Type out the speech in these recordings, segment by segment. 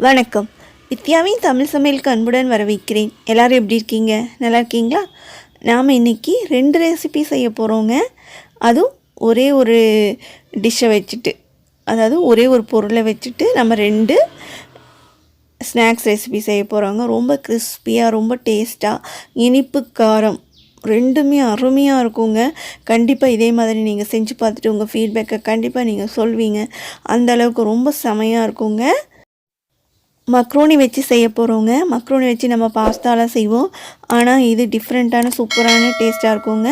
வணக்கம். வித்யாவின் தமிழ் சமையலுக்கு அன்புடன் வரவேற்கிறேன். எல்லோரும் எப்படி இருக்கீங்க? நல்லா இருக்கீங்களா? நாம் இன்றைக்கி 2 ரெசிபி செய்ய போகிறோங்க. அதுவும் ஒரே ஒரு டிஷ்ஷை வச்சுட்டு, அதாவது ஒரே ஒரு பொருளை வச்சுட்டு நம்ம 2 ஸ்நாக்ஸ் ரெசிபி செய்ய போகிறோங்க. ரொம்ப கிறிஸ்பியாக, ரொம்ப டேஸ்ட்டாக, இனிப்பு காரம் ரெண்டுமே அருமையாக இருக்குங்க. கண்டிப்பாக இதே மாதிரி நீங்கள் செஞ்சு பார்த்துட்டு உங்கள் ஃபீட்பேக்கை கண்டிப்பாக நீங்கள் சொல்வீங்க. அந்தளவுக்கு ரொம்ப செமையாக இருக்குங்க. மக்ரோனி வச்சு செய்ய போகிறோங்க. மக்ரோனி வச்சு நம்ம பாஸ்தாலாம் செய்வோம். ஆனால் இது டிஃப்ரெண்ட்டான சூப்பரான டேஸ்ட்டாக இருக்குங்க.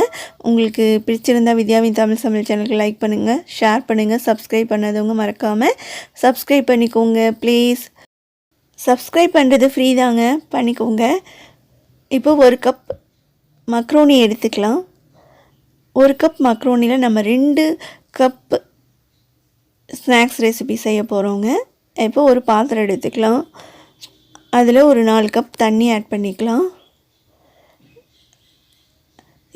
உங்களுக்கு பிடிச்சிருந்தால் வித்யாவின் தமிழ் சமையல் சேனலுக்கு லைக் பண்ணுங்கள், ஷேர் பண்ணுங்கள். சப்ஸ்கிரைப் பண்ணாதவங்க மறக்காமல் சப்ஸ்கிரைப் பண்ணிக்கோங்க ப்ளீஸ். சப்ஸ்கிரைப் பண்ணுறது ஃப்ரீ தாங்க, பண்ணிக்கோங்க. இப்போ 1 கப் மக்ரோனி எடுத்துக்கலாம். 1 கப் மக்ரோனியில் நம்ம 2 கப் ஸ்நாக்ஸ் ரெசிபி செய்ய போகிறோங்க. இப்போ ஒரு பாத்திரம் எடுத்துக்கலாம். அதில் ஒரு 4 கப் தண்ணி ஆட் பண்ணிக்கலாம்.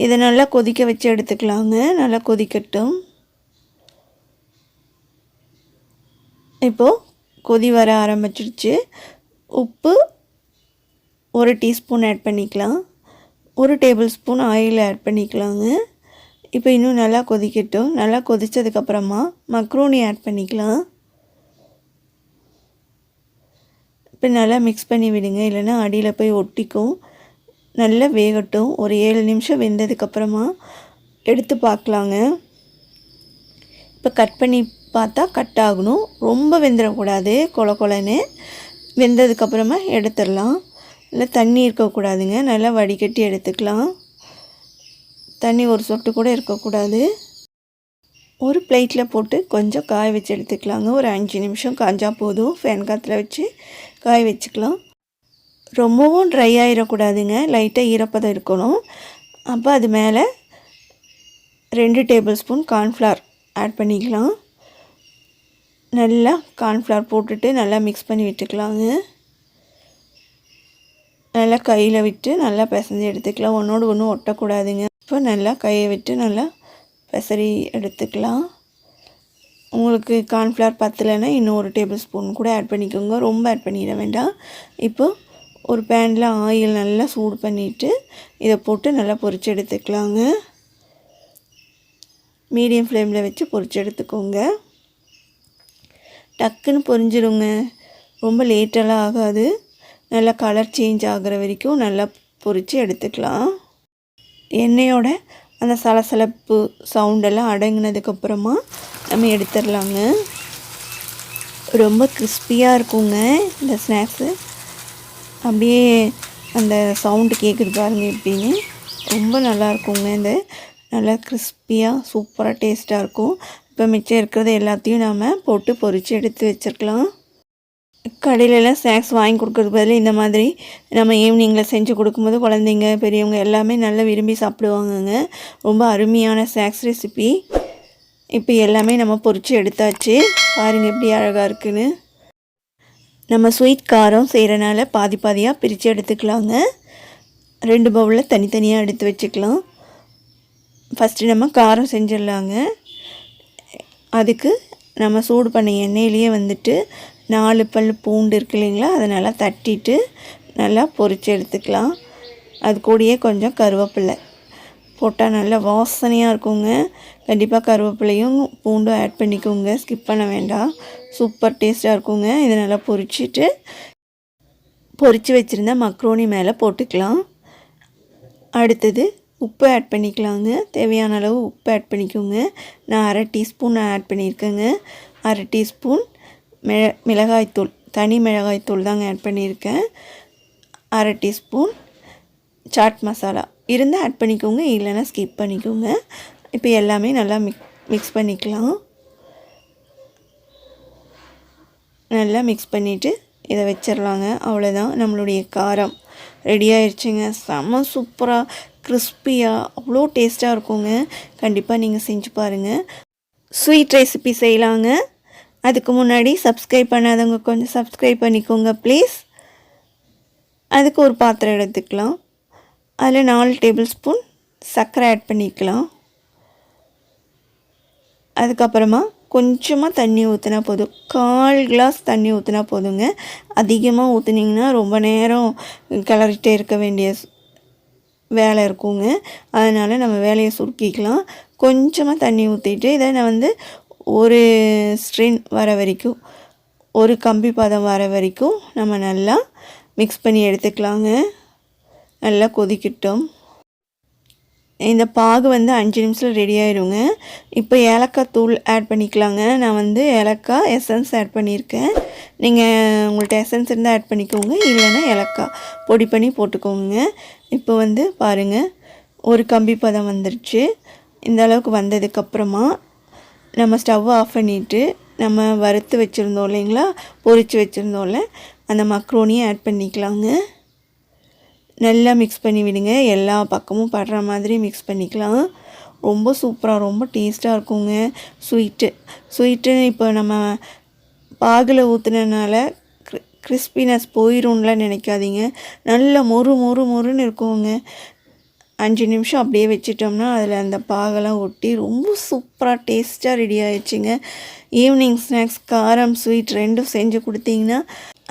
இதை நல்லா கொதிக்க வச்சு எடுத்துக்கலாங்க. நல்லா கொதிக்கட்டும். இப்போது கொதி வர ஆரம்பிச்சிடுச்சு. உப்பு 1 டீஸ்பூன் ஆட் பண்ணிக்கலாம். 1 டேபிள் ஸ்பூன் ஆயில் ஆட் பண்ணிக்கலாங்க. இப்போ இன்னும் நல்லா கொதிக்கட்டும். நல்லா கொதித்ததுக்கப்புறமா மக்ரோனி ஆட் பண்ணிக்கலாம். இப்போ நல்லா மிக்ஸ் பண்ணி விடுங்க, இல்லைன்னா அடியில் போய் ஒட்டிக்கும். நல்லா வேகட்டும். ஒரு 7 நிமிஷம் வெந்ததுக்கப்புறமா எடுத்து பார்க்கலாங்க. இப்போ கட் பண்ணி பார்த்தா கட் ஆகணும், ரொம்ப வெந்துடக்கூடாது. கொலன்னு வெந்ததுக்கப்புறமா எடுத்துடலாம். இல்லை தண்ணி இருக்கக்கூடாதுங்க, நல்லா வடிகட்டி எடுத்துக்கலாம். தண்ணி ஒரு சொட்டு கூட இருக்கக்கூடாது. ஒரு பிளேட்டில் போட்டு கொஞ்சம் காய வச்சு எடுத்துக்கலாங்க. ஒரு 5 நிமிஷம் காய்ஞ்சா போதும். ஃபேன் காற்றுல வச்சு காய வச்சுக்கலாம். ரொம்பவும் ட்ரை ஆகிடக்கூடாதுங்க, லைட்டாக ஈரப்பதம் இருக்கணும். அப்போ அது மேலே 2 டேபிள் ஸ்பூன் கார்ன்ஃப்ளவர் ஆட் பண்ணிக்கலாம். நல்லா கார்ன்ஃப்ளவர் போட்டுட்டு நல்லா மிக்ஸ் பண்ணி விட்டுக்கலாங்க. நல்லா கையில் விட்டு நல்லா பிசைஞ்சு எடுத்துக்கலாம். ஒன்றோடு ஒன்று ஒட்டக்கூடாதுங்க. இப்போ நல்லா கையை விட்டு நல்லா பெசரி எடுத்துக்கலாம். உங்களுக்கு கார்ன்ஃப்ளவர் பத்தலைன்னா இன்னும் 1 டேபிள் ஸ்பூன் கூட ஆட் பண்ணிக்கோங்க. ரொம்ப ஆட் பண்ணிட வேண்டாம். இப்போது ஒரு பேனில் ஆயில் நல்லா சூடு பண்ணிவிட்டு இதை போட்டு நல்லா பொரித்து எடுத்துக்கலாங்க. மீடியம் ஃப்ளேமில் வச்சு பொரித்து எடுத்துக்கோங்க. டக்குன்னு பொரிஞ்சிடுங்க, ரொம்ப லேட்டெல்லாம் ஆகாது. நல்லா கலர் சேஞ்ச் ஆகிற வரைக்கும் நல்லா பொரித்து எடுத்துக்கலாம். எண்ணெயோட அந்த சலசலப்பு சவுண்டெல்லாம் அடங்கினதுக்கப்புறமா நம்ம எடுத்துடலாங்க. ரொம்ப கிறிஸ்பியாக இருக்குங்க இந்த ஸ்நாக்ஸு. அப்படியே அந்த சவுண்டு கேட்குது பாருங்கள் எப்படின்னு. ரொம்ப நல்லாயிருக்குங்க. இந்த நல்லா கிறிஸ்பியாக சூப்பராக டேஸ்ட்டாக இருக்கும். இப்போ மிச்சம் இருக்கிறது எல்லாத்தையும் நாம் போட்டு பொரித்து எடுத்து வச்சுருக்கலாம். கடையிலலாம் ஸ்நாக்ஸ் வாங்கி கொடுக்குறது பதில் இந்த மாதிரி நம்ம ஈவினிங்கில் செஞ்சு கொடுக்கும்போது குழந்தைங்க பெரியவங்க எல்லாமே நல்லா விரும்பி சாப்பிடுவாங்கங்க. ரொம்ப அருமையான ஸ்நாக்ஸ் ரெசிபி. இப்போ எல்லாமே நம்ம பொரித்து எடுத்தாச்சு. பாருங்கள் எப்படி அழகாக இருக்குன்னு. நம்ம ஸ்வீட் காரம் செய்கிறனால பாதி பாதியாக பிரித்து எடுத்துக்கலாங்க. 2 பவுலில் தனித்தனியாக எடுத்து வச்சுக்கலாம். ஃபஸ்ட்டு நம்ம காரம் செஞ்சிடலாங்க. அதுக்கு நம்ம சூடு பண்ண எண்ணெயிலேயே வந்துட்டு 4 பல் பூண்டு இருக்கு இல்லைங்களா, அதை நல்லா தட்டிட்டு நல்லா பொரித்து எடுத்துக்கலாம். அது கூடயே கொஞ்சம் கருவேப்பிலை போட்டால் நல்லா வாசனையாக இருக்குங்க. கண்டிப்பாக கருவேப்பிலையும் பூண்டும் ஆட் பண்ணிக்கோங்க, ஸ்கிப் பண்ண வேண்டாம். சூப்பர் டேஸ்ட்டாக இருக்குங்க. இதை நல்லா பொரித்து வச்சுருந்தா மக்ரோனி மேலே போட்டுக்கலாம். அடுத்தது உப்பு ஆட் பண்ணிக்கலாங்க. தேவையான அளவு உப்பு ஆட் பண்ணிக்கோங்க. நான் 1/2 டீஸ்பூன் ஆட் பண்ணியிருக்கேங்க. 1/2 டீஸ்பூன் மிளகாய்த்தூள், தனி மிளகாய்த்தூள் தாங்க ஆட் பண்ணியிருக்கேன். 1/2 டீஸ்பூன் சாட் மசாலா இருந்தால் ஆட் பண்ணிக்கோங்க, இல்லைன்னா ஸ்கிப் பண்ணிக்கோங்க. இப்போ எல்லாமே நல்லா மிக்ஸ் பண்ணிக்கலாம். நல்லா மிக்ஸ் பண்ணிவிட்டு இதை வச்சிடலாங்க. அவ்வளோதான், நம்மளுடைய காரம் ரெடி ஆயிடுச்சுங்க. செம்ம சூப்பராக கிறிஸ்பியாக அவ்வளோ டேஸ்ட்டாக இருக்குங்க. கண்டிப்பாக நீங்கள் செஞ்சு பாருங்கள். ஸ்வீட் ரெசிபி செய்யலாங்க. அதுக்கு முன்னாடி சப்ஸ்கிரைப் பண்ணாதவங்க கொஞ்சம் சப்ஸ்கிரைப் பண்ணிக்கோங்க ப்ளீஸ். அதுக்கு ஒரு பாத்திரம் எடுத்துக்கலாம். அதில் 4 டேபிள் ஸ்பூன் சர்க்கரை ஆட் பண்ணிக்கலாம். அதுக்கப்புறமா கொஞ்சமாக தண்ணி ஊற்றினா போதும். 1/4 கிளாஸ் தண்ணி ஊற்றினா போதுங்க. அதிகமாக ஊற்றுனீங்கன்னா ரொம்ப நேரம் கிளறிட்டே இருக்க வேண்டிய வேலை இருக்குங்க. அதனால் நம்ம வேலையை சுருக்கிக்கலாம். கொஞ்சமாக தண்ணி ஊற்றிட்டு இதை நான் வந்து ஒரு ஸ்ட்ரின் வர வரைக்கும், ஒரு கம்பி பதம் வர வரைக்கும் நம்ம நல்லா மிக்ஸ் பண்ணி எடுத்துக்கலாங்க. நல்லா கொதிக்கட்டும். இந்த பாகு வந்து 5 நிமிஷத்தில் ரெடி ஆகிடுங்க. இப்போ ஏலக்காய் தூள் ஆட் பண்ணிக்கலாங்க. நான் வந்து ஏலக்காய் எசன்ஸ் ஆட் பண்ணியிருக்கேன். நீங்கள் உங்கள்கிட்ட எசன்ஸ் இருந்தால் ஆட் பண்ணிக்கோங்க, இல்லைன்னா ஏலக்காய் பொடி பண்ணி போட்டுக்கோங்க. இப்போ வந்து பாருங்கள், ஒரு கம்பி பதம் வந்துடுச்சு. இந்த அளவுக்கு வந்ததுக்கப்புறமா நம்ம ஸ்டவ் ஆஃப் பண்ணிவிட்டு நம்ம வறுத்து வச்சுருந்தோம் இல்லைங்களா, பொரித்து வச்சுருந்தோம்ல, அந்த மக்ரோனியை ஆட் பண்ணிக்கலாங்க. நல்லா மிக்ஸ் பண்ணி விடுங்க. எல்லா பக்கமும் படுற மாதிரி மிக்ஸ் பண்ணிக்கலாம். ரொம்ப சூப்பராக, ரொம்ப டேஸ்ட்டாக இருக்குங்க. ஸ்வீட்டு இப்போ நம்ம பாகில் ஊற்றுனனால கிறிஸ்பினஸ் போயிடும்லாம் நினைக்காதீங்க. நல்ல மொறுன்னு இருக்குங்க. 5 நிமிஷம் அப்படியே வச்சிட்டோம்னா அதில் அந்த பாகெல்லாம் ஒட்டி ரொம்ப சூப்பராக டேஸ்ட்டாக ரெடி ஆகிடுச்சிங்க. ஈவினிங் ஸ்நாக்ஸ் காரம் ஸ்வீட் ரெண்டும் செஞ்சு கொடுத்தீங்கன்னா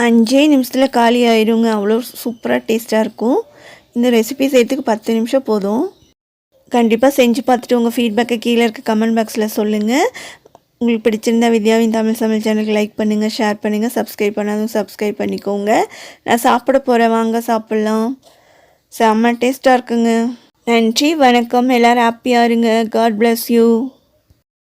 5 நிமிஷத்தில் காலி ஆகிடுங்க. அவ்வளோ சூப்பராக டேஸ்ட்டாக இருக்கும். இந்த ரெசிபி செய்யறதுக்கு 10 நிமிஷம் போதும். கண்டிப்பாக செஞ்சு பார்த்துட்டு உங்கள் ஃபீட்பேக்கை கீழே இருக்க கமெண்ட் பாக்ஸில் சொல்லுங்கள். உங்களுக்கு பிடிச்சிருந்தா வித்யாவின் தமிழ் சமையல் சேனலுக்கு லைக் பண்ணுங்கள், ஷேர் பண்ணுங்கள், சப்ஸ்கிரைப் பண்ணாதும் சப்ஸ்கிரைப் பண்ணிக்கோங்க. நான் சாப்பிட போகிறேன், வாங்க சாப்பிட்லாம். செம்ம டேஸ்ட்டாக இருக்குங்க. நன்றி, வணக்கம். எல்லோரும் ஹாப்பியாக இருங்க. God bless you.